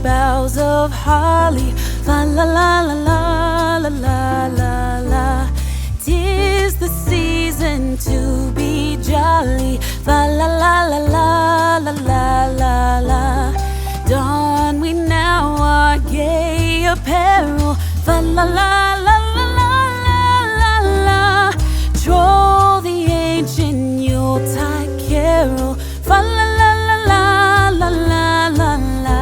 boughs of holly. Fa la la la la la la la la. 'Tis the season to be jolly. Fa la la la la la la la la. Don we now our gay apparel. Fa la la la la la la la la. Troll the ancient Yuletide carol. Fa la la la la la la la la.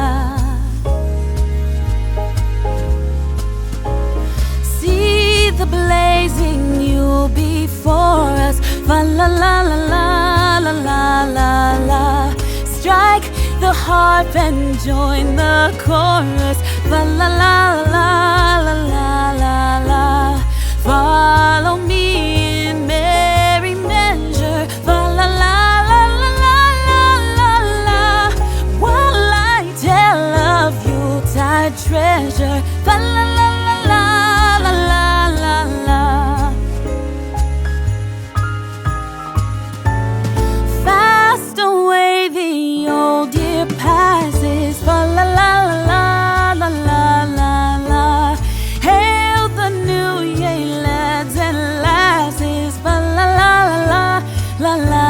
See the blazing Yule before us. Fa la la la la la la la la. Strike the harp and join the chorus. Fa la la la la la la la. Follow me in merry measure. Fa la la la la la la la la. While I tell of Yuletide treasure. Fa la la la la la la la la. Fast away the old year passes. Fa la la la la la la la. Hail the new year, lads and lasses. Fa la la la la la la.